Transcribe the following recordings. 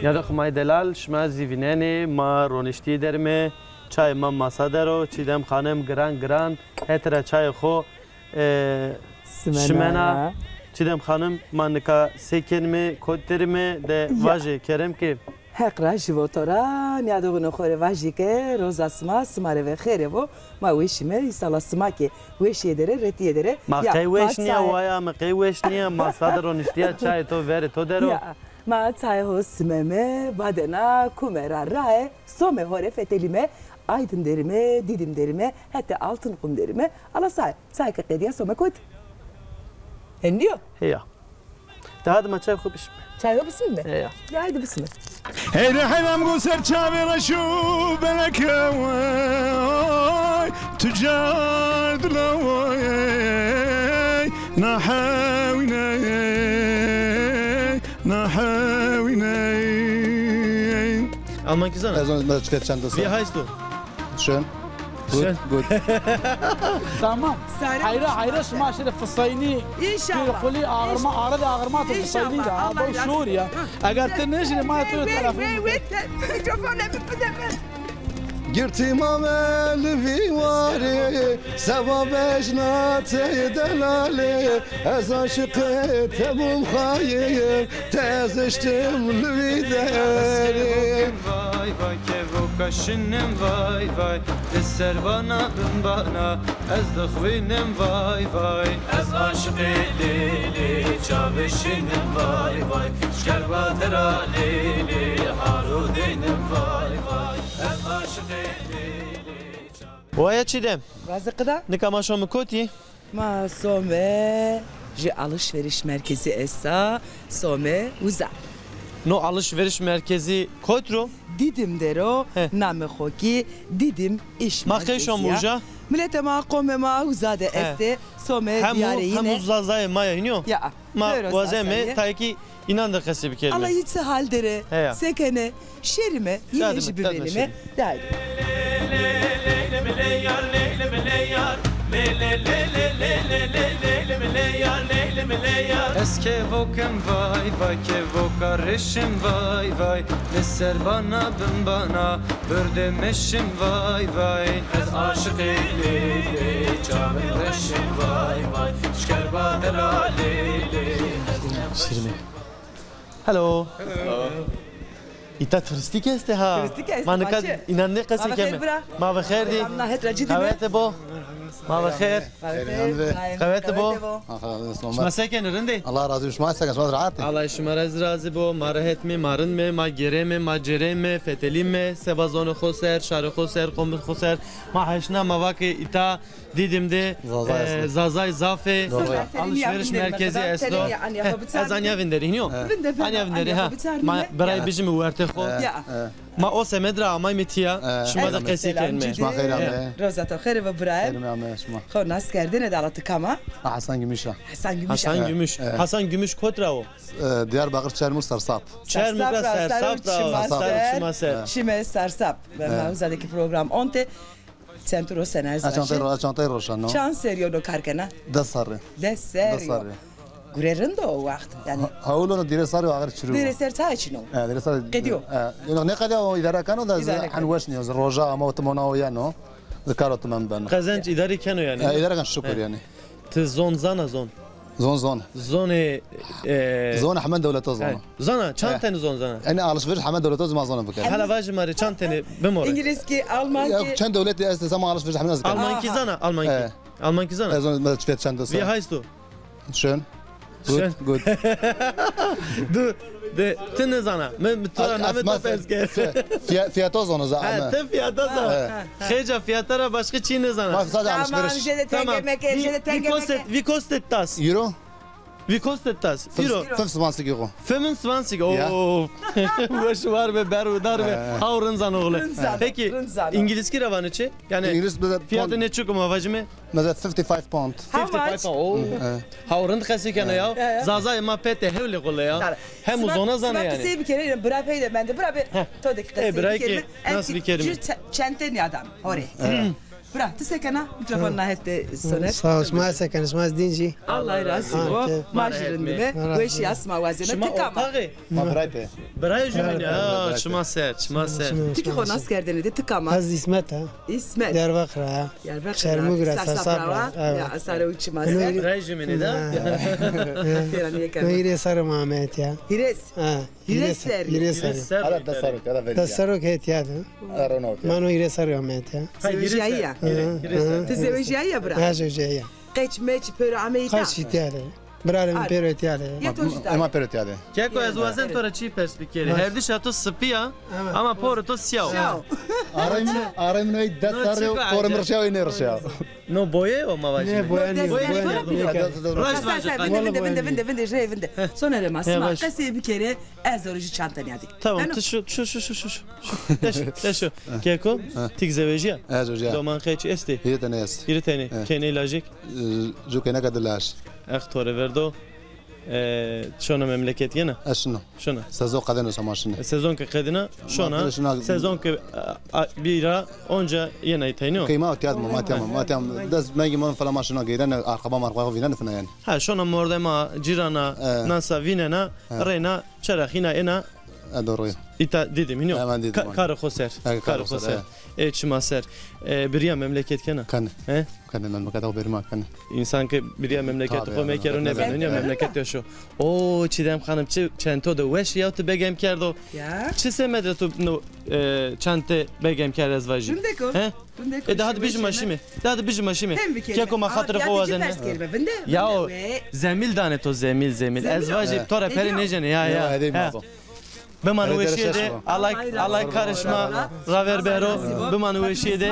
یاد خمای دلال شما زیوینانی ما رونشتی درمه چای ما مسا درو چیدم خانم گران هتر چای خو شمنا چیدم خانم من نکا سکن کد درمه ده واژه کرم که حق راجی و تران یادو بنو خوره واژی که روز اسما سماره و خیره و ما ویشیمه ایسالا سما که ویشی داره رتیه داره ما قی ویش نیا وایا ما قی ویش نیا مسا رونشتی چای تو وره تو درو ما çay hosmeme badena kumera rae some hore fetelime aydın derime didim derime hatta altın kum derime ala say kediye some kod hendiyor هيا تعال ما çay خوبش çay hobismi mi هيا ya haydi bismi هيدا حلم قصر شابي رشو بلك تجار دلوي نحاوينا Alman kızana. Also das çantası. Wie heißt du? Schön. Gut, gut. تمام حيرة اسمها شرف الصيني ان شاء الله يقولي عرض اغرمات الصيني ده ابو سوريا اگر تنجي ما تو تلفون Girtim amel vivari Sevabeş nate delali Ez aşıkı tebum hayir Tez içtim lüvideri Vay vay kevo kaşinem vay vay Deser bana Ez dıkhvinim vay vay Ez aşıkı lili Çavişinim vay vay Şkerbadera lili Harudinim vay vay Ez aşıkı وای چیدم razıkıda نکما شما کوتی ma some alışveriş merkezi esa some uza نو alışveriş merkezi کوترو didim dero name xoki didim iş ما خیشم موجا ملت ما قوم ما uzade este some diyare yine هم زازای ما اینو ya ما وازمه تا کی inandı kası bir kelime Allah içse haldere sekene şerime yine jibibenime dayı Ez kevokem vay vay kevokarışım vay vay Deser bana bin bana Bördemeşim vay vay Ez aşık eylili Çavereşim vay vay Şkerbadera lili شیرینه هلو ایتا توریستیک است ها من نکرد اینا نه قصی کمه ما بخیر دی خبرت بو ما بخیر خبرت بو شما سکن رندی Allah razı olsun. Şma sakın şma rahat. Allah şuma razı bu marahet mi marın mi ma gere mi ma cere mi feteli mi sebazon xoser şar xoser qom xoser ma haşna ma vaki ita didim de zazay zafe alışveriş merkezi eslo azanya vinderi niyo anya vinderi ha ma beray bizim uerte xo ما اوسه مدرا ما متیا شما da قصی kelme شما خیر عمه روزات خیر و برای خیر عمه شما خو ناس کردن دالت کما Hasan Gümüşa Hasan Gümüş kotra o Diyarbakır Çermur Sarsap Çermur Sarsap da Şime Sarsap ve mavzadaki program onte Centro Senazraşi Çantay roşan no Çan seriyo do karkena Desarı Desarı Gurerinde o vakit yani هقولوا dire sarı ağır çürüyor dire ser ta içino dire sarı قديو ne kadar o idare kanu da hanwashni roja ama otmona o yani ذكرت من بنا kazanç idari kano yani idare kan şükür yani zon zana zon زون زون حمد دولته زون زنا چند تane zon zana انا alışveriş حمد دولته زمان زون بكره hala vajı mari çند tane bemor İngilizce Almanca çند devleti است زمان alışveriş حمد Almanki zana Almanki zana زون ما تفيت çند Wie heißt du schön Good, good. Du de tine zana. Men tura namet da pesker. Fiyata zonu Ha zahme. te fiyata zana. Heja fiyatara başka çiğne zana. Ma sadece Tamam, alışveriş. jede Tamam. tengemeke, jede tengemeke. Vi kostet das. Euro? Vi kostet das. Euro. 25 euro. 25. Ja. Oo. Baş var ve berudar ve havrın zana oğlu. Rınzana, Peki rınzana. İngiliz kiravanı çi? Yani İngiliz bize fiyatı ne çıkıyor mu vacime? mesela 55 pound. How 55 much? pound. Oo. Havrın kası kana ya. Zaza ema pete hevle kolla ya. Hem uzona zana yani. Sıvap bir kere bırak peyde ben de bırak bir todaki kası bırak bir kelime. ki, nasıl bir kelime? Çenten adam oraya. Bırak tu sekana mikrofonuna hette soner. Sağ ol, smaç sekan, smaç dinci. Allah razı olsun. Majırın dime. Bu işi asma vazine Şuma tıkama. ortağı. Ma brayte. Braj jümen ya. Şuma ser. Tiki hon askerdeni de tıkama. Az İsmet ha. İsmet. Diyarbakır ha. Diyarbakır. Şermugra, Sasaprava. Sasabra, evet. Ya asara uçma ser. Braj jümeni da. Noire sarı Mehmet ya. Hires. Ha. Hires ser. Hire sarı. Ala tasarruf, ala verir. Tasarruf et ya. Aeronauta. Mano hire sarı Mehmet ya. Seveciya. Tu seveciya bırak. Ha söyleyeceğim ya. Kaç meç pöre ameyta. Kaç ihtiyarı. Bralem pero ihtiyarı. Ya tojita. Ema periotiade. Keko ez vazen tora çi perspekeri. Her dişa to spija, ama por to sjao. Ciao. Arayım ne dasarı çıkar. forum rşao iner rşao. No boye o mavaji. Ne boyanıyor, Boyanıyor. boyanıyor. Braj Sen vaje. vinde şey vinde. Sonra remas Ya ma baş. kası bir kere ez orucu çantanı yadık. Tamam, şu. Teşo. Keko, tik zevejiya. Ez hoca. Doman keç esti. Hiyete ne es. İri teni, kene ilacık. Jukena kadalaş. Ehtore verdo. Şona memleket yine. Aşno. Şona. Sezon kadını samaşını. Sezon ki kadına şona. Sezon ki bira onca yine itayno. Kıyma otiyad mı matiyam. Daz mengi mon falan maşına giren arkaba marka vinan fina yani. Ha şona mordema cirana nasa vinena rena çarahina ena Doğru. ita dedim ino. Hemen dedim. Karı xoser. Karı Karı xoser, xoser. Çimaser. Biriya memleket kena. Kan. He? Kan memleket o berma kan. İnsan ki biriya memleket Tabii, ko mekero ne ben. Ne memleket yaşo. O çidem hanım çento da weş ya tu begem kerdo. Ya. Çi semedre tu no çante begem kerez vaji. Bundeko. He? Bundeko. Daha da bijim maşimi. Daha da bijim maşimi. Hem bir kelime. Keko ma hatırı kovazen. Binde. Ya o zemil dane to zemil. Ez vaji tora peri necene ya. Hadi Ha. ma. Bimanu eşiyede alay karışma raverbero bimanu eşiyede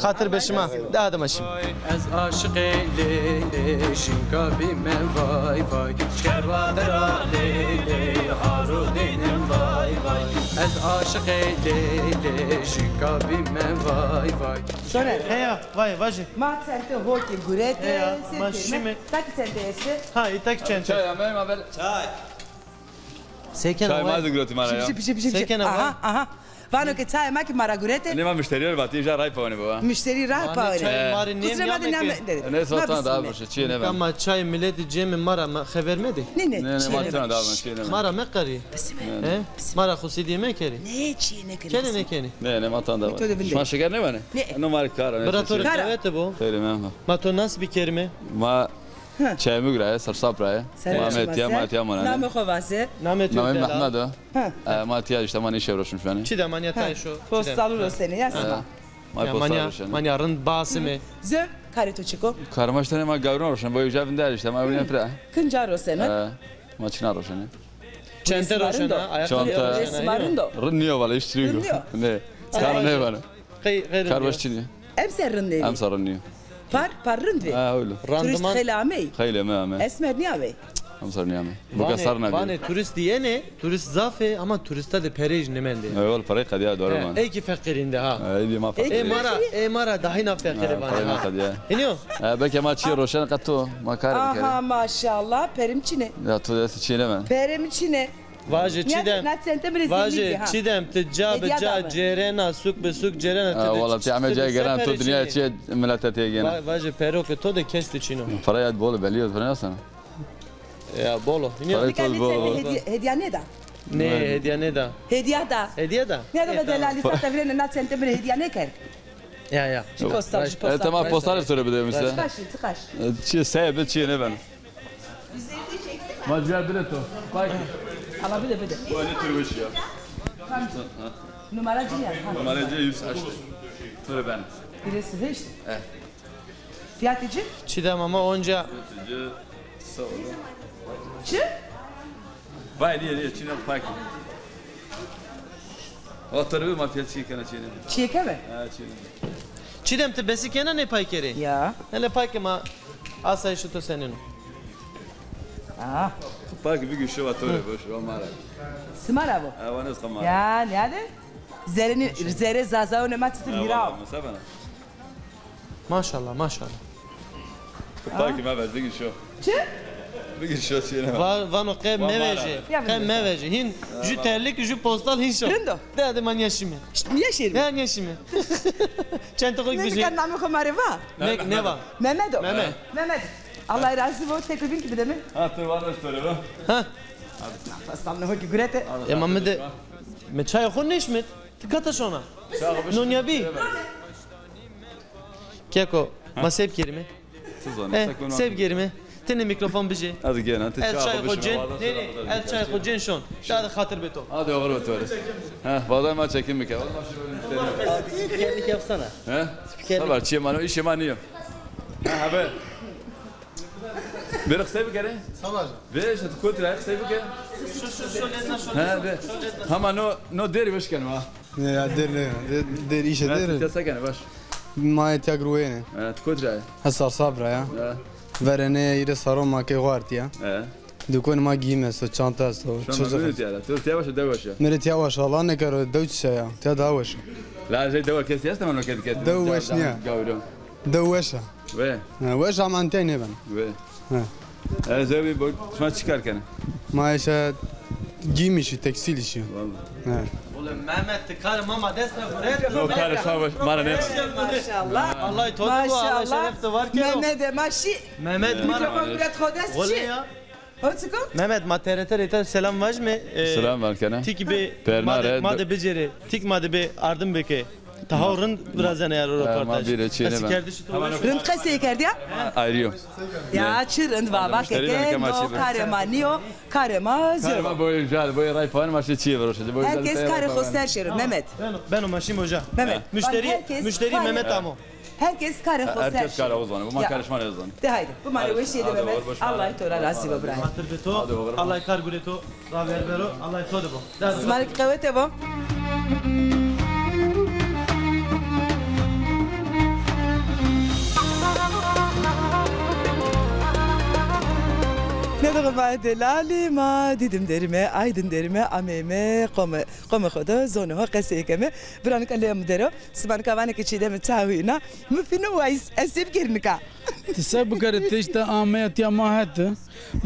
hatır beşima daha da maşim. Ez aşık eyle şinka bime vay vay şervadera leyle harudinim vay vay. Ez aşık eyle şinka bime vay vay. Sonra. Heya vay vaji. Ma sente hoki gurete. Ya, maşimi. Tak sente ese. Ha itak çente. Çay amem haber. Seken Çay avay. mazı gürültü mara ya. Pişi. Seken avay. Aha. Vano ke çay maki mara gurete. Ne var müşteriler batı iyice raypa oyunu baba. Müşteri rahat Çay pahalı. mari niyem Kusura bakma yamek. Ne satan da abi şey çiğne ben. Ama çay milleti cemi mara habermedi. Ne? Ne matana da abi çiğne ben. Mara mekari. He? Mara husi diye mekari. Ne çiğne kırmızı. Kene ne keni. Ne matana da var. Metodu binde. Şma şeker ne bana? Ne? Ne var kara ne? Bırator Kara. kavete bu. Söyle ben. Mato nas bir kelime. Ma çay mı güraya sarsapra Mehmet ya Mehmet ya Name mana. hovase. Namet Mehmet yok Mehmet dela. o. Mehmet ya işte mani şevroşum şu an. Çide manya tay şu. Postalı seni ya sana. Mani Manya postar şu manyarın basımı. Zö kareto çiko. Karmaştane ma gavrun roşan boyu javin der işte ma öyle yapra. Kıncar seni. Maçına roşan. Çente roşana. Ayakları Çanta. roşana. Smarındo. Rınniyor valla iştiriyor. Rınniyor. Ne? Kar ne bana? Gayr Karbaşçı. Emser rındevi. Am sarınıyor. Par rındevi. Ha öyle. Turist Randıman. khelamey. Hayle mi? Esmer niye abi? Am sarınıyor mi? Bu kasar ne? Vane turist diye ne? Turist zafe ama turista de perej ne mende. Öyle parayı kadiya doğru mu? Ey ki fakirinde ha. Öyle ma fakir. Mara dahi na fakiri Parayı vane ma ha. kadiya. İniyor. Belki ma çiğ roşan katto. Ma kare bir Aha kere. maşallah perimçine. Ya tu da çiğne mi? Perimçine. Vaje çidem. Nat sente bir Vaje çidem te ca cerena suk be suk cerena te. Valla ti amel gelen tu dünya çiğ millete te gene. Vaje pero ke to de kesti çino. Parayı bol beliyor falan sana. Ya bolo. İniyor. Parayı tol bol. Hediye ne da? Ne hediye ne da? Hediye da. Hediye da. Ne da delali sata veren nat sente bir hediye ne ker? Ya. Postal. Evet tamam postal söyle bir de mesela. Tıkaş. Çiğ sebebi çiğ ne ben. Macera bileto. Bak. Ama bir de. Bu ne tür bir şey ya? Numaracı ya. Numaracı 108. Söyle ben. Birisi de işte. Fiyatıcı? Çidem ama onca Çi? Vay diye Çin'e pak. O tarafı mafya çiğkene Çin'e. Çiğke mi? Ha Çin'e. Çiğdem te besikena ne paykeri? Ya. Hele payke ma asay şu to senin. Aa. Pak bir gün şu atore boş o mara. Smara bu. Avanız kamar. Ya nerede? Zere zaza öne matı mira. Sabana. Maşallah maşallah. Pak ma ver bir gün şu. Çi? Bir gün şu Çin'e. Vano qeb meveje. Qeb meveje. Hin ju terlik ju postal hin şo. Rindo. De man yaşime. Niye şiir? Ne yaşime? Çento koy Ne bizi. kan namı kumare va? Ne var? Mehmet o. Mehmet. Mehmet. Allah razı olsun. Tekrar bin gibi değil mi? Ha tu var story bu. Ha? Aslanlı hoki gürete. Mehmet me çay xon neşmet. Tıkata şona. Nonya bi. Keko, ma sev kerime. Sev kerime. Tene mikrofon biji. Hadi gel hadi El çay xocen. Ne ne? El çay xocen şon. Daha hatır beto. Hadi oğlum otur. Ha vallahi ma çekim mi ki? Spikerlik yapsana. Ha? Haber çiğmano işe maniyo. Ha haber. Bir kısa bir kere. Sabah. Beş hadi kontra kısa bir kere. Ha be. Ama no deri baş kanı ha. Ne ya der işe Ha der. sakene baş. Ma etya gruene. Ha kontra. Hasar sabra ya. Ha. Verene ire saroma ke guart ya. Ha. Dukun ma giyme so çanta so. Şu an ya. Dur yavaş yavaş. Meret yavaş Allah ne karo davç ya. Ta davaş. لا زي دور كاس يا ما كده كده دوش نيا. قاولوا دوشة. وين وش عم انتين بن. وين ها. زي بقول ما تشكر كان ما ايش giymiş tekstil işi. والله Ulan Mehmet tıkar mama desne buraya. لو كان شابش ما انا Maşallah. Allah totu Allah şeref de var ki. Mehmet maşi. Mehmet Mikrofon mara. biraz kodes Ole çi. ya. Hotsiko? Mehmet ma TRT rete selam var mı? سلام عليكم Tik bir Bernard madde beceri. Tik madde bir ardım beke. Tahavrın biraz yani yer o röportaj. bir içine ben. Asikerdi şu tuvaş. Rınd kase kerdi ya? ايريو Ya çırınd baba keke no karemaniyo karema zero. ما بقول جال بقول راي فان ماشي تشي بروش بقول Herkes kare hoster şerir Mehmet. Ben o maşim hoca. Mehmet. Müşteri Mehmet Amo. Herkes kare hoster. herkes kare uzmanı bu Ya. makarış var yazan De haydi. Bu mani ve şeyde Mehmet. Allah tora razı ve bravo. Hatır beto. Allah kar guleto. Raver bero. Allah todu bu. Smark kavete bu. Ne kadar delali ma didim derime aydın derime ameme qome khoda zonu ha qasekeme brank alem dero sban kavane ki çidem tawina mfinu wais asib kirnika تسبق التشتا آميت يا ما هات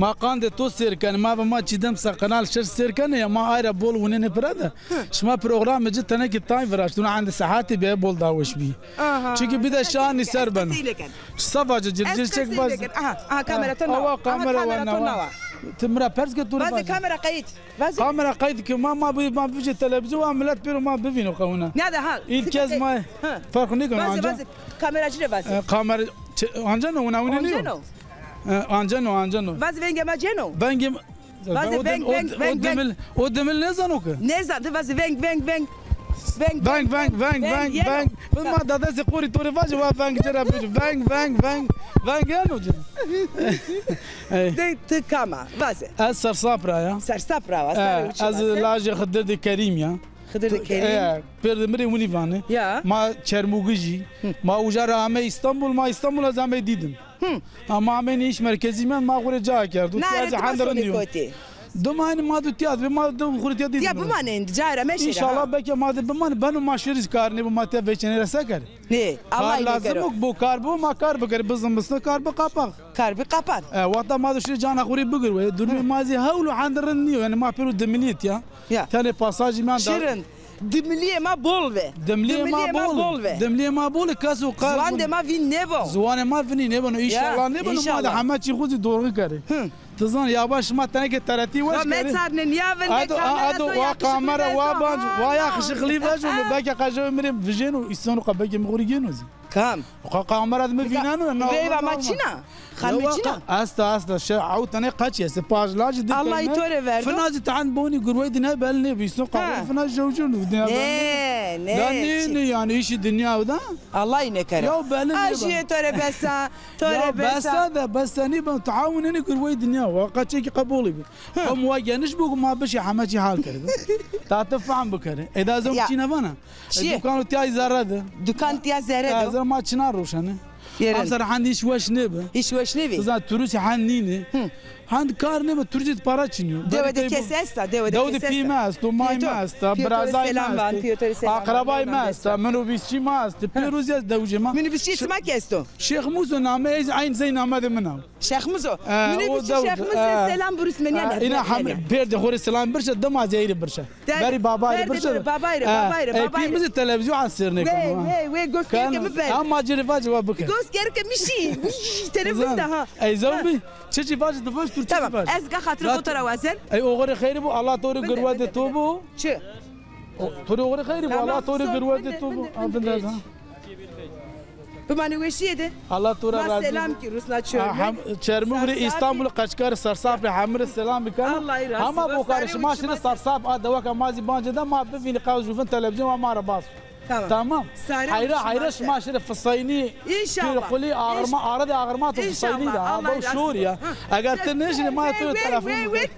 ما قاند تو سيركن ما بما تشدم سقنال شر سيركن يا ما ايرا بول ونين بردا شما بروجرام جت انا كي تايم فراشتون عند ساعات بي بول داوش بي çünkü bir de şani serben savacı cilcilçek baz aha kamera tonava kamera tonava تمرا بيرس كتور بس كاميرا قيد بس كاميرا قيد كما ما بيجي التلفزيون عملت بيرو ما بيفينو قونا نهذا ها الكاز ما فرق نيكون بس كاميرا جري بس كاميرا انجانو وناونيو انجانو بس فينجا ما جنو بنجي بنج قدام النزانوك نزان بس بنج ما دادا سيقوري توري فاجي وا بنج جرا بنج يانو ديت كاما بس اسر صابرا يا سر صبرا از لاجي خدد كريم يا خضر كريم بردمري ونيفاني يا ما çermugici ما وجارا ame İstanbul ما İstanbul azame didim ama ameni iş merkezi men ma gure ca kerdu نعرف handırın diyor Domani madde tiyatro madde khurtiyat يا بمانين جارة ماشي İnşallah belki madde bimani ben maşeriz karni bu madde veçene reseker ne Allah lazım bu kar bu makar bakar bizim bisne kar bu kapak kar bir kapan وقت ما دش جانا خوري بقر ودرمي مازي هولو handırın diyor yani ma peru demiliyet ya tane pasaj men şirin Dimliye ma bol ve. Dimliye ma ve. Dimliye ma bol kasu qal. Zuan de ma vin nebo. Zuan ma vin nebo inşallah nebo ma da hamachi khuzi doğru kare. Tızan yavaş ma tane ke tarati waş kare. Metsarnen yaven de ado wa kamera wa banj wa ya khshkhli vaj baka qajo mirim vijenu isonu qabaki mghurigenu Kam. Kamera de vinanu na. Veva maçina. Khamechina. Asta şau tane kaç ya sepajlaj de. Allah itore verdi. Fnazi tan boni gurwedine belne bisu qabu fnaz jawjun. ne yani işi dünya da. Allah yine kere. Ya benim Ajiye töre besa. Töre besa. ده بس أنا بتعاون إني كل واحد دنيا وقت شيء قبولي هم واجنش بقول ما بشي حماتي حال كده تعرف عم بكره إذا زوجتي نبنا الدكان تاعي زرده دكان تاعي زرده زر ما تشنار روشانه أصلا عندي شوش نبه شوش نبه زاد تروسي حنينه هند کار نمی ترجیت پارا چینیو دوده کسی است دوده پی ماست و مای ماست برازای ماست اقربای ماست منو بیشی ماست پیروزی از دوجه ما منو بیشی اسمه کی است شیخ موسو نامه از عین زین نامه منو شیخ موسو منو بیشی شیخ موسو سلام بروس منیان اینا هم برد خور سلام برشه دم از ایری برشه بری بابای برشه بابای پی مز تلویزیون عصر نکنه وی گوش کرد مبر اما جریفا جواب بکن گوش کرد میشی تلفن ده ها ای زوبی چه چیفاج دفاش تمام از خاطر خاطر وزن ای اوغری خیری بو الله توری گرواد تو بو چه توری اوغری خیری بو الله توری گرواد تو بو افنداز ها بمعنی وشیده الله توری راضی سلام کی روسنا چرموری استانبول قشقر سرساف حمر سلام بکن اما بو کارش ما شنو سرساف ادوا کمازی بانجدا ما ببین قاوز جوفن تلفزیون ما را باص تمام حيرة ما شرف في الصيني ان شاء الله قولي اغرما اراد اغرمات في الصيني ده ابو سوريا قالت ليش ما يطول التليفون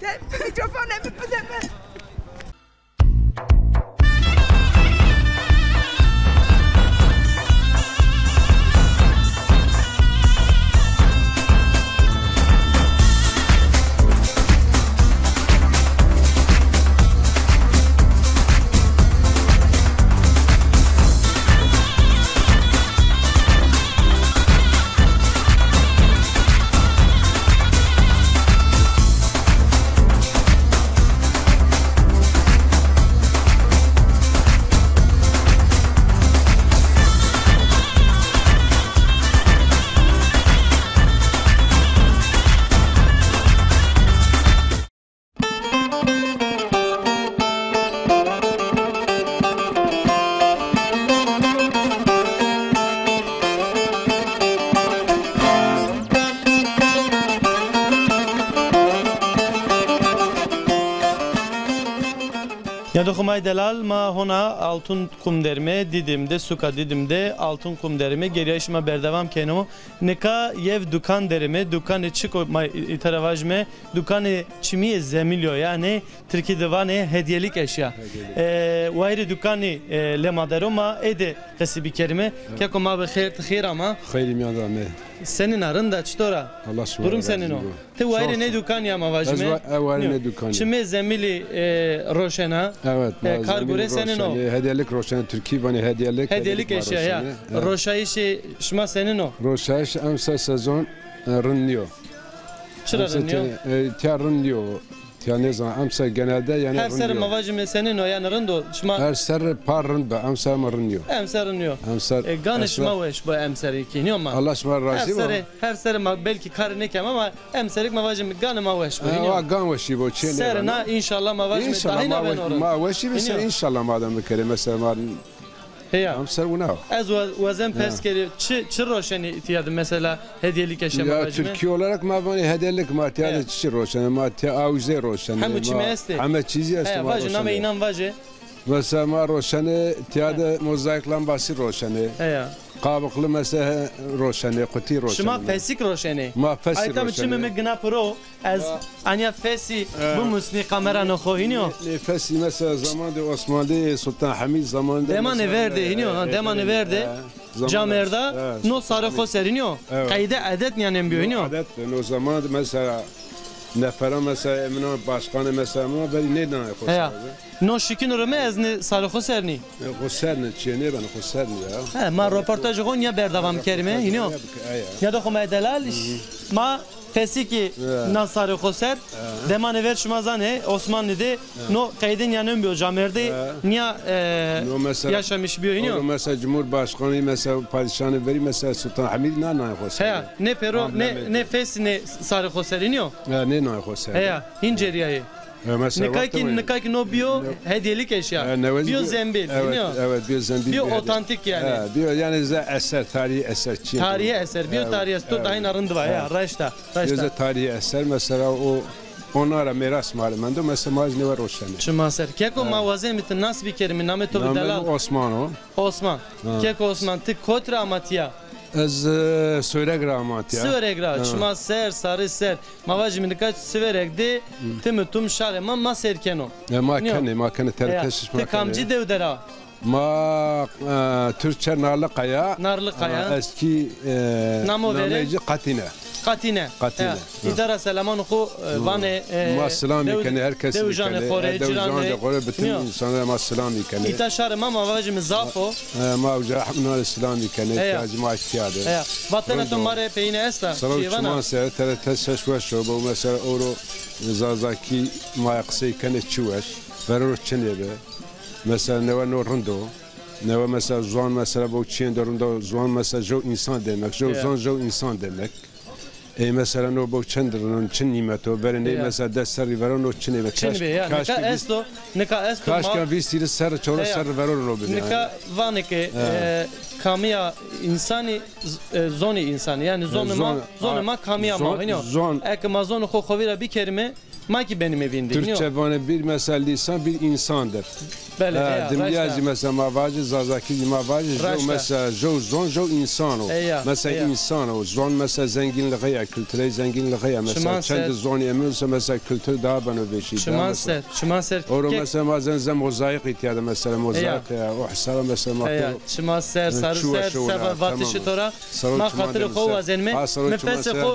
Yadokumay Delal ma hona altın kum derme Didim'de suka Didim'de altın kum derme geriye işime berdevam keno neka yev dukan derme dukanı çıko itaravajme dukanı çimi zemilyo yani Türkiye'de vane hediyelik eşya vayri dukanı lemaderoma ede kesibi kerime keko ma be khir ama khayrim ya dame senin arında çtora durum senin o te vayri ne dukan ya mavajme vayri ne dukan çimi zemili roşena evet kargure senin o hediyelik roşena Türkiye vane hediyelik eşya ya roşayişi şma senin o roşayiş amsa sezon rınlıyor çıra rınlıyor tiya rınlıyor yani zaman amsa genelde yani her ser mavajme senin o yani rındo şma her ser par rındo amsa rınlıyor amsa rınlıyor ganış maveş bu amseri ki niye ma Allah şma razı mı her ser belki karne kem ama amserik mavajme ganı maveş bu niye ganveşi bu çene serna inşallah mavajme dahina ben orada maveşi biz inşallah madem bir mesela هم سرونه از وزن پس کردی چه روشنی اتیاد مثلا هدیه‌لی کشه یا ترکیه olarak mavani hediyelik matiyade çi roşene matiya avize roşene همه چیزی است واجه نام اینم واجه مثلا ما روشنه تیاده موزاییک لامباسی روشنه قابقlı mesela roşene kutu roşene شما فسیک روشنه ما فسی روشنه aytam çime megna pro az anya fesi bu musni kamera no khoiniyo ne fesi mesela zamanında Osmanlı Sultan Hamid zamanında demanı verdi iniyor demanı verdi camerda no sarı khoserinyo qayda adet yani biyoiniyo adet o zaman mesela nefere mesela Emine Başkanı mesela ama ben neden yapıyorsun? No şikin orme az ne sarı khoserni khoserni çene ben khoserni ya ma röportaj gon ya berdavam kerime iniyo ya da khoma delal ma fesiki nasarı khoser demanı ver şmazane Osmanlı'da no kaydın yanım bir camerde niye yaşamış bir iniyor mesela Cumhurbaşkanı mesela padişahı veri mesela Sultan Hamid ne khoser ne pero ne fes ne sarı khoser iniyor ne khoser inceriye Nekaki no bio hediyelik eşya. Bio zembil. Evet, bio zembil. Bio otantik yani. Bio yani eser, tarihi eser. Tarihi eser. Bio tarihi eser. Tut aynı arındı var ya. Raşta. Bio tarihi eser mesela o onlara miras malımında mesela mazne var roşane. Çuma ser. Keko mavazin bitin nasıl bir kelime namet to bidalal. Osman. Keko Osman tık kotra amatiya. Az söylegra amatiya. Söylegra. Çuma ser sarı ser. Mavacı minikaç süverekdi. Tümütüm şare ma serkeno. Ma kane terteşiş ma. Tekamcı devdera. Ma Türkçe Narlıkaya. Narlıkaya. Eski nameci Katine. Katine. İdara selaman oku vane. Ma selam ikene herkes. Devjane kore cirane. Bütün insanlara ma selam ikene. İta şare ma mavacı mizafo. Ma uca hamduna selam ikene. Cuma ihtiyade. Vatana tomare peyne esta. Sarı çuman ser terteşiş ve şu bu mesela oru zazaki ma yaksı ikene çuvaş. Verur çenebe. Mesela neva norundo, neva mesela zuan mesela bu çiğin durumda zuan mesela jo insan demek, jo insan demek. Mesela no bu çendrinin çin nimeto, verene mesela deseri veren o çin demek. Çin be ya. Nika esto. Kaşka visiri ser çora ser veror no bile. Nika vaneke kamiya insani zoni insani yani zonuma kamiya ma. Zon. Ek mazonu xovira bir kelime. Maki benim evimde. Türkçe bana bir mesela lisan bir insandır. Dimyazi mesela mavacı zazaki mavacı mesela jo insan o. Mesela insan o. Zon mesela zenginliğe, kültürel zenginliğe mesela kendi zon emirse mesela kültür daha bana beşi. Şumanser. Oru mesela bazen mozaik ihtiyadı mesela mozaik o hasara mesela matı. Şumanser sarıser sabah vatişi tora. Ma hatırı kova zenme.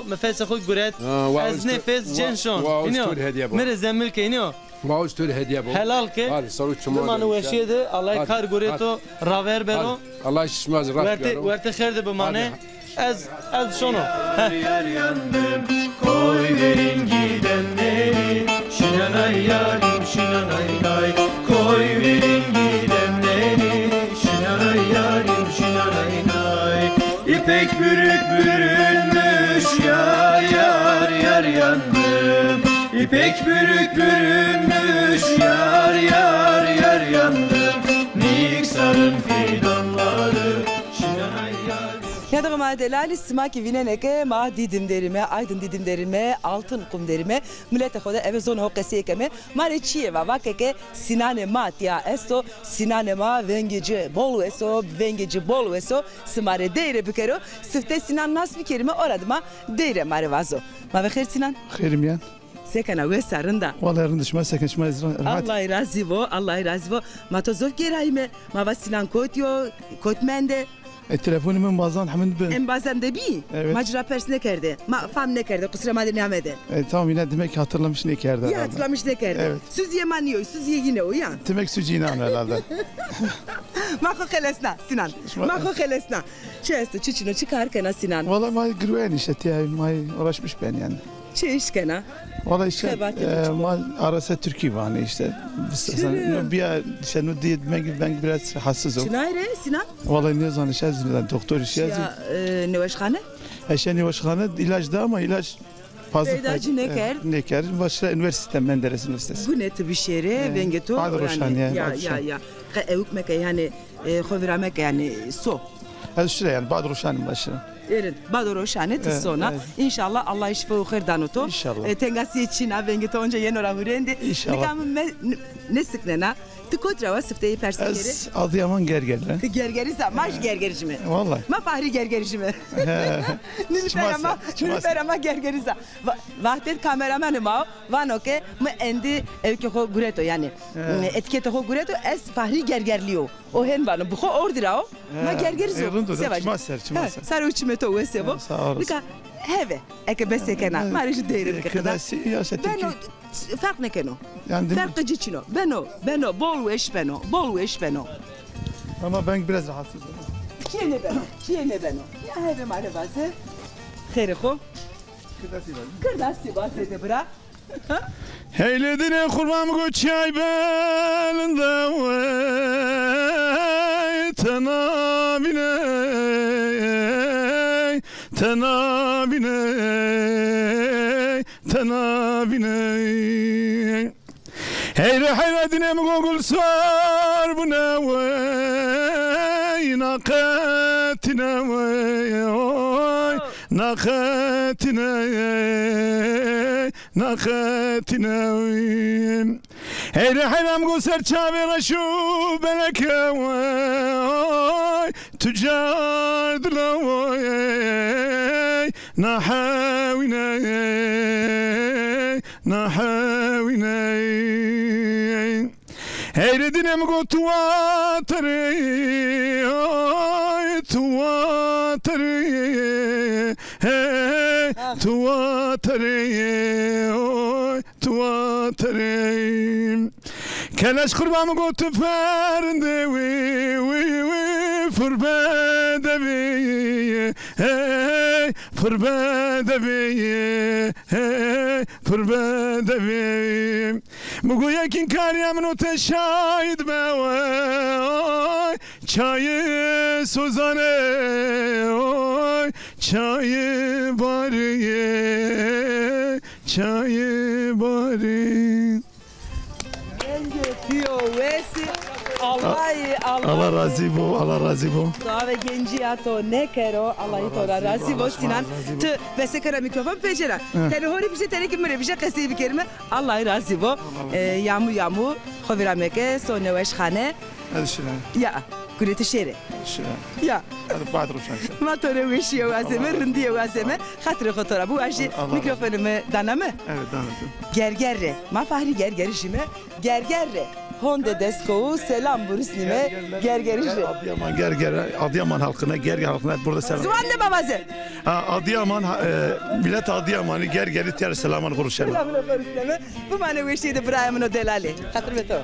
Mefese xo guret. Az nefes cenşon. Mere zemmil ke iniyor. Vauz tür hediye bu. Helal ke. Dumanı veşiyede Allah kar gureto raver bero. Allah şişmez rahat bero. Verte xerde bu mane. Az şunu. Yar yandım koy verin gidenleri. Şinanay yarim şinanay nay. Koy verin gidenleri. Şinanay yarim şinanay nay. İpek bürük bürünmüş yar yandım. İpek bürük bürünmüş yar yandım. Niksar'ın fidanları şinanay yarim. Ya da ma delali smaki vineneke ma didim derime aydın didim derime altın kum derime millete xoda eve zon hoqesi keme mare çieva vakeke sinane matya esto sinane ma vengeci bol eso vengeci bol eso smare deire bükero sıfte sinan nas bir kelime oradıma deire mare vazo ma ve Sinan Xeyrim yan sekana ve sarında vallahi yarındışma sekinçma rahat Allah razı vo ma to zor gerayme ma va Sinan kotmende telefonumun bazen hemen ben. En bazen de bir. Evet. Macera pers ne kerdi? Fam ne kerdi? Kusura madem yemedi. Tamam yine demek ki hatırlamış ne kerdi. Ya hatırlamış ne kerdi? Evet. Süz yemaniyor, süz yine o ya. Demek süz yine herhalde. Mako kelesna Sinan. Mako kelesna. Çesto çiçino çıkarken Sinan. Vallahi may güven işte ya may uğraşmış ben yani. Çeşkena. Vallahi işte arası Türkiye var işte. Bir şey ne diye ben biraz hassasım. Çınayre Sinan? Vallahi ne zaman şey doktor işi yazıyor. Ya nevaşhane? Eşe nevaşhane ilaç da ama ilaç fazla. İlacı ne ker? Ne ker? Başka üniversite Menderes Üniversitesi. Bu ne bir şehre vengeto. Ya. Evkmek yani xoviremek yani so. Az şuraya yani Badroşan'ın başına. Evet, Badroşan'ı tissona. İnşallah Allah şifa ukherdan oto. İnşallah. Tengasi için avengete onca yenora hurendi. İnşallah. Nikam ne sıknena? Tıkotra var sıftayı persikeri. Az Adıyaman gergerler. Gergeri maş gergerici mi? Vallahi. Ma fahri gergerici mi? Nilüfer ama gergeriza. Vahdet kameramanı ma vanoke mı endi evke ho gureto yani. Etikete ho gureto es fahri gergerliyor. O hen vanı bu ho ordira o. Ma gergerizo. Sevaj. Çimaser. Sarı uçmeto o sebo. Nika heve eke besekena. Marıcı değirim kadar. Ben fark ne keno? Fark gıcıçino. Beno bol veş beno. Ama ben biraz rahatsızım. Çiğne beno. Ya heve mare bazı. Xeyre xo. Kırdasi bazı de bırak. Heyledine kurban göçay belinde tenabine Heyre dine mi gogul sar bu ne nakatine نخاتناوين هيري حرام قوسر شابي رشو بلكاوي تجار دلوي نحاوينا هيري دينام قو تواتري كلاش قربان قو تفارندي وي فربادبي بقول يكين كاريا منو تشاهد بواي چای سوزانه چای باری Allah razı bu. Dave genci ato ne kero Allah itola razı bu Sinan. Tı vesekara mikrofon peşera. Telefonu bir şey telekim bir şey kesi bir kelime. Allah razı bu. Yamu xavirameke sonu veşhane. Ya kureti şere. Ya. بعد روشن شد. ما توره وشی و azeme rındiye و azeme خاطر خاطر bu aşı mikrofonumu danamı. Evet danadım. Gergerre. Ma fahri gergeri şime. Gergerre. Honda Desko selam burusnime gergerişle. Adıyaman halkına gerger halkına burada selam. Zuvan ne babası? Adıyaman millet Adıyaman'ı gergeri ter selamını kuruşalım. Selamını burusnime. Bu bana bu işi de Brahim'in o delali. Hatır beto.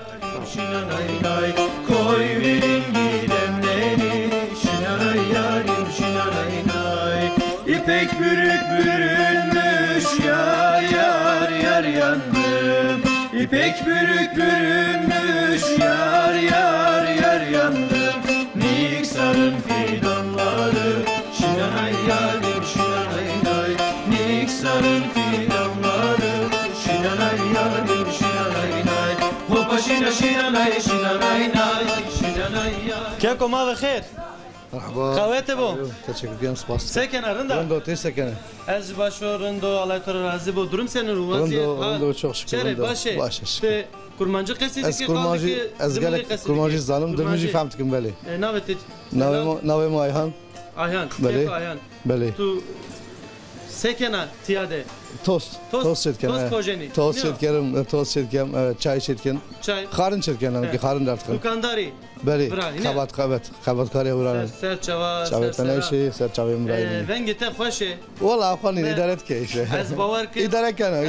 Koy verin gidemleri şinanay yarim şinanay nay. İpek bürük bürünmüş yar yar yar yandım. İpek bürük bürünmüş yar yar yar yandım. Niksar'ın fidanları şinanay yarim şinanay nay. Niksar'ın fidanları şinanay yarim şinanay nay. Hopa şina şinanay şinanay nay şinanay yar. كيفكم هذا خير؟ مرحبا خواتي بو تشكر جيم سباس ساكن رندا رندو تي ساكن از باشو رندو الله تعالى razı bu durum senin ruhaziyet رندو çok şükür şere başı te kurmancı qesidi ki kurmancı ezgelek kurmancı zalim dürmücü fahmtkim beli navet navemo ayhan ayhan beli ayhan beli tu sekena tiyade tost çetken tost çetken evet çay çetken çay karın çetken ki karın artık dukandari beli kabat kariye vuran ser çava çavetane şey ser çavim mülayim vengete xoşe valla afan idaret ke işe az bavar ki idare kana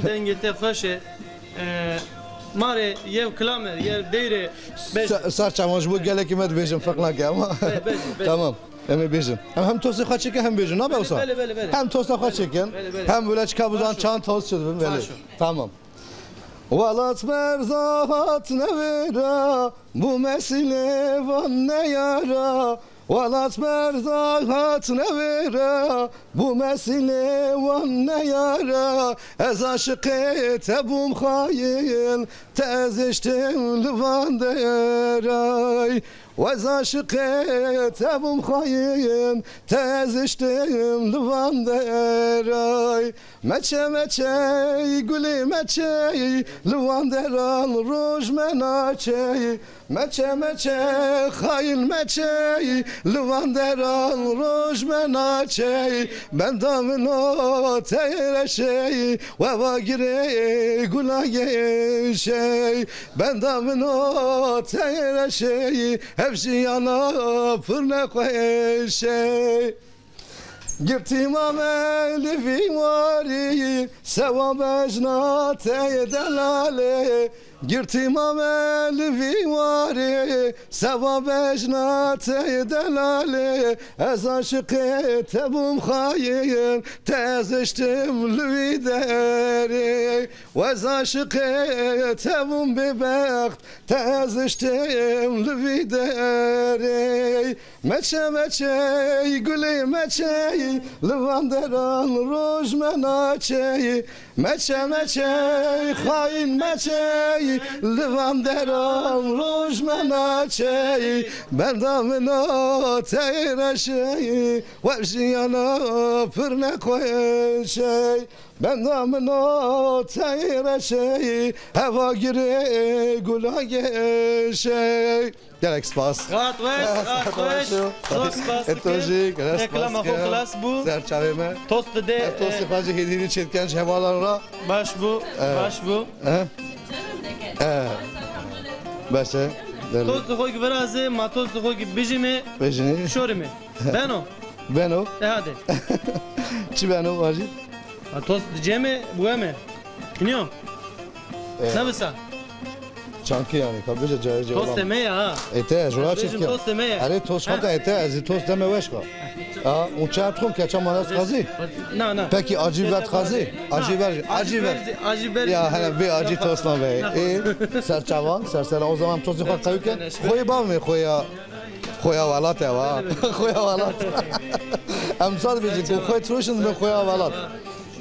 vengete xoşe mare yev klamer yev deyre sar çamaj bu gelek med bejim fakla ki ama tamam Hem bejim. Hem tostu kaçıkken hem bejim. Ne yapıyorsun? Hem tostu kaçıkken hem böyle çıkabuzdan çan tost çözdüm böyle. Tamam. Valat merzahat ne vera bu mesele van ne yara. Valat merzahat ne vera bu mesele van ne yara. Ez aşık tebum hayin teziştim livan deray. وز عاشقت ابم خاين تزشتم لوان دراي مچه گلی مچه لوان دران روش مناچه مچه خاين مچه لوان دران روش مناچه ben damino teyreşey ve vagire gulaye şey ben damino teyreşey hepsi yana fırne koyşey Gittim ameli vimari sevap ecnate delale Girtim ameli vimari sevap ecnate delale Ez aşıkı tebum hayin teziştim lüvideri Ez aşıkı tebum bebekt teziştim lüvideri Meçe gülü meçe Levanderan roj menaçe Meçe hain meçe Levanderan roj menaçe Ben damına teyreşe Vevşiyana pırne koyşe Ben namına teyre şey heva gire gula şey Gerek spas. Rahat weş. Zor spas. Etoji, gerek Reklama spas. xo klas bu. Serçaveme. Tost de. Tost facı hediyeni çetken şevalarına. Baş bu. Baş bu. Başa. Tost xo gibi razı, ma tost xo gibi bijimi. Bejini. Şorimi. Beno. Beno. Hadi. Çi beno vacı? Tost diyeceğimi bu mi? Kiniyor. Ne bısa? Çankı yani kabıca cayıcı olan. Tost demeye ha. Ete, jura Bizim çetken. tost demeye. Are tost hata ete, ez tost deme veşka. Uçağı tüm keçe manas kazı. Na. Peki acı biber kazı. Acı ver. Acı ver. Ya hele bir acı tostla be. Serçavan, sersera o zaman tostu kadar kayıkken. Koyu bav mı koya valat ya va. Koya valat. Amsal bizi koy troşun ben koya valat.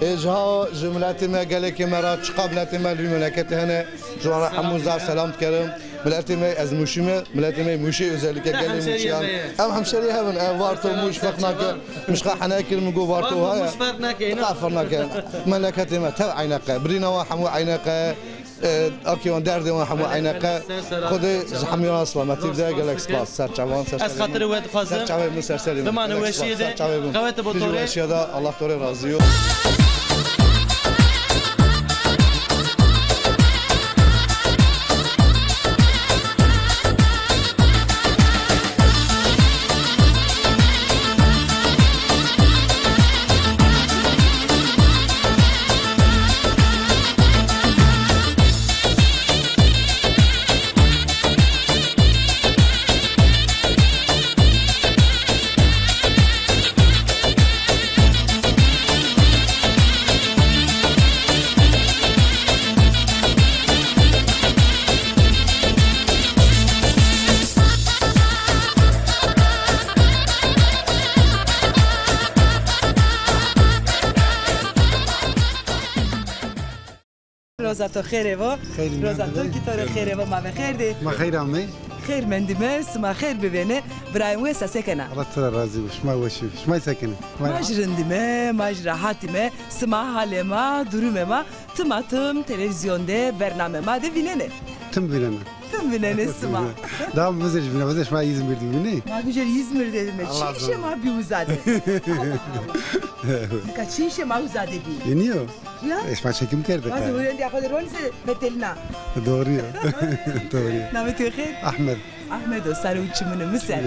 Ejha cümletime geleki mera çıkabletime memleketi hene Juara Hamza selam tkerim milletime ez muşime milletime muşi özellikle gelin muşiyan em hemşeri hemen ev varto muş faknake muşka hanakir mugo varto ha farnake memleketime tav aynaka brina wa hamu aynaka اكيون دردي وحمو عينك خذي زحمي اصلا ما تبدا قال لك سباس سرچوان از خاطر واد خازم سرچوان من سرسري بمعنى وشيده قوات بطوري وشيده الله توري راضيو روزاتو خیره و روزاتو کی تو خیره و ما بخیر دی ما خیر عمي خیر من دمس ما خیر ببینه برایم وسا سکنه الله ترى راضي وش ما وشوف ما ساكنه ما جرندime ما rahatime sma halema durumema tım televizyonda bernamema de vinene tüm bilene tüm vinene sma daha vızır ma İzmir'de bine ma güzel İzmir dedim çişe ma bir uzade kaçişe ma uzade bi yeniyor ya اسمع çekim kerdik bazı öğrendi akıllı rolse betelina doğru ya doğru namet xeyr Ahmet Ahmet o sarı uçumunu misal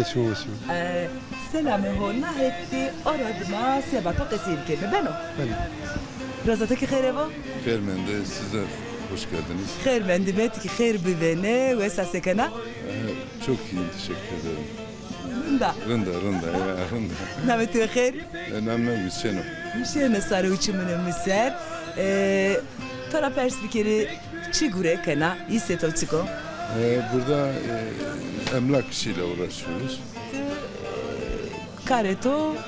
selam hona etti aradıma sebato kesir kelime ben o Rozataki xeyr evo Xeyr ben de sizler hoş geldiniz. Xeyr ben de ki xeyr bivene ve sasekana Çok iyi teşekkür ederim. Rında Rında. Namet xeyr Namen Hüseyin'im. Hüseyin sarı uçumunu misal Tora perspekeri çigure kana isetotiko Burada emlak işiyle uğraşıyoruz.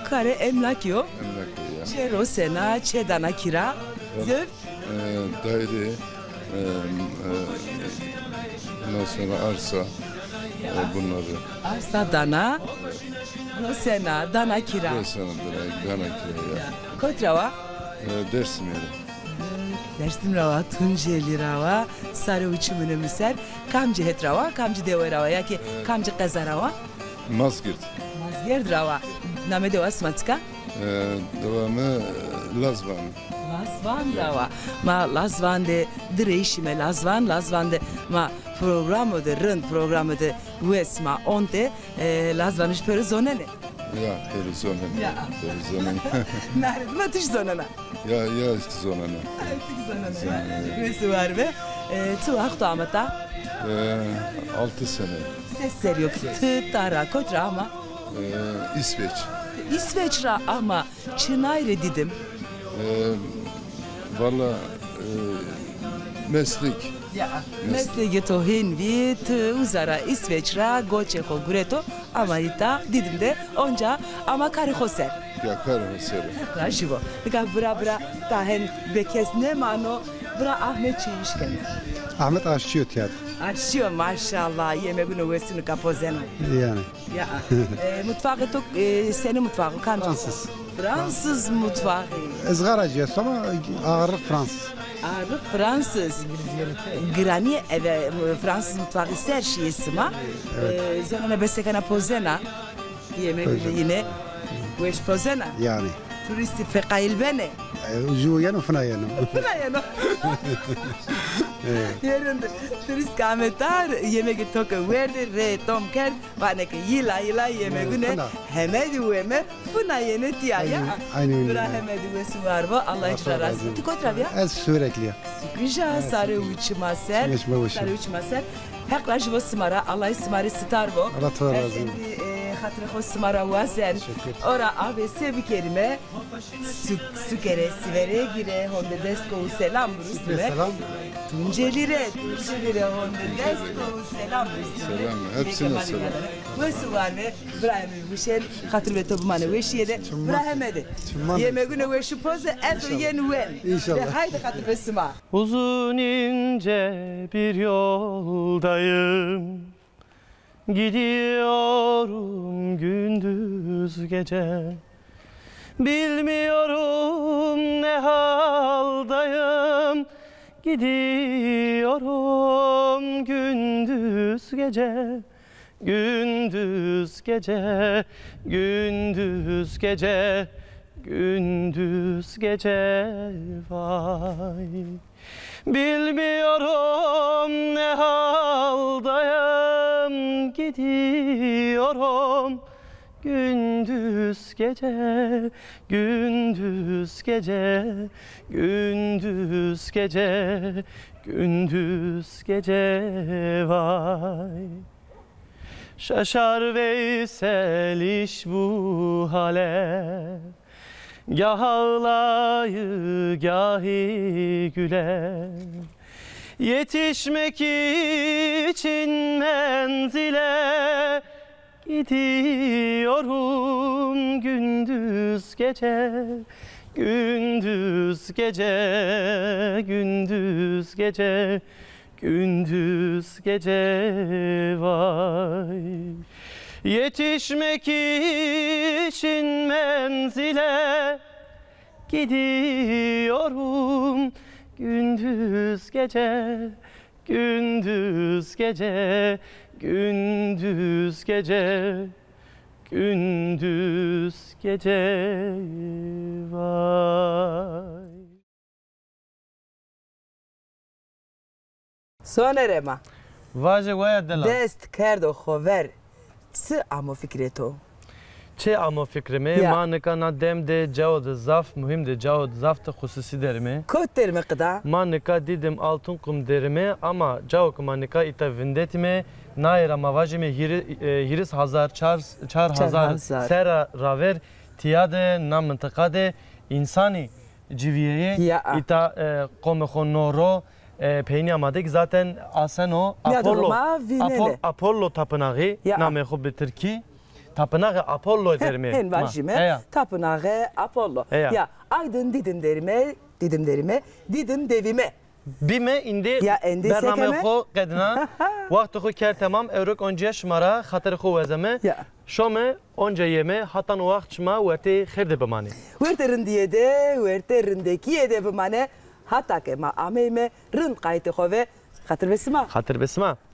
Kare emlak yok. Emlak ya. Çero sena, çedana kira. Zöv. Daire, ondan sonra arsa, bunları. Arsa dana, sena, dana kira. Dana kira ya. Kotrava? Dersim'e. Dersim rava, Tunceli rava, sarı uçumunu misal, kamcı het rava, kamcı deva rava, ya ki kamcı kaza rava. Mazgirt. Mazgirt rava. Name deva smatska? Devamı Lazvan. Lazvan rava. Ma Lazvan de direjime Lazvan de ma programı de rınd programı de vesma onte Lazvan iş peri zonene. Ya peri zonene. Ya. Peri zonene. Nerede? Ma tiş zonene. Ya zonene. Nesi var be? Tu aktu amata? 6 sene. Sesler yok. Tara kotra ama. İsveç. İsveçra ama Çınayre dedim. Valla meslek. Ya mesleğe tohin vit uzara İsveçra goçeko gureto ama ita dedim de onca ama karı hoser. Ya karı hoser. Rajivo. Nika bra tahen bekesne mano bra Ahmet Çeyişken. Ahmet aşçıyor tiyatro. Aşçıyor maşallah yemeğini vesini kapozeno. Yani. Ya mutfağı tok senin mutfağı kan. Fransız. Fransız mutfağı. ızgara ciğer ama ağırlık Fransız. Ağırlık Fransız. Grani eve Fransız mutfağı ser şiyesima. Zonana besekana pozena. Yemek yine. Weş pozena. Yani. Turisti fekayil bene. Ucu yanı fına yanı. Fına yanı. Yerinde turist kametar yemek toka verdi re tom ker bana ki yila yemeğine hemedi veme fına yene tiyaya. Aynı öyle. Bura hemedi ve suvarba Allah işler razı. Tu kotra ya? Ez sürekli ya. Güja sarı uçma ser. Sarı uçma ser. Hekla jvo smara Allah ismari starbo. Allah tuvar razı. Hatırı xo smara vazen. Ora abi sevi kelime sükere sivere gire honde desko selam burusme. Selam. Tuncelire honde desko selam burusme. Selam, hepsine selam. Ve suvane Ibrahim Büşen hatır ve topu mane ve şiyede Ibrahim'ede. Yemeğine ve şu poze eto yeni wen. İnşallah. Haydi hatır ve sima. Uzun ince bir yoldayım. Gidiyorum gündüz gece. Bilmiyorum ne haldayım. Gidiyorum gündüz gece. Gündüz gece, gündüz gece, gündüz gece vay. Bilmiyorum ne haldayım, gidiyorum gündüz gece, gündüz gece, gündüz gece, gündüz gece vay. Şaşar Veysel iş bu hale, gâh ağlayı gâhi güler. Yetişmek için menzile gidiyorum gündüz gece, gündüz gece, gündüz gece, gündüz gece vay. Yetişmek için menzile gidiyorum gündüz gece, gündüz gece, gündüz gece, gündüz gece vay. Sonerema. Vaje vaya dela. Dest kerdo xover. Sı amo fikreto. چه اما فکر می ما نکنا دم ده جواد زاف مهم ده جواد زاف ده خصوصی درمه کوتر مقدا ما نکا دیدم altın kum derime ama جاو کما نکا ایتا وندت می نایرا مواجه می هیرس هزار چار هزار سر راور تیاده نام منطقه ده انسانی جویه ایتا قوم خون نورو پینی آماده که zaten Aseno Apollo tapınağı namı خو به ترکی Tapınağı Apollo derime. Hen vajime. Tapınağı Apollo. Ya aydın didim derime, didim devime. Bime indi bername xo qedna. Vaqt xo ker tamam evrok onca şmara xatir xo vazeme. Şome onca yeme hatan vaqt şma vete xir de bemane. Verterin diye de verterindeki de bemane hatta ke ma ameme rın qaytı xo ve xatir besma. Xatir besma.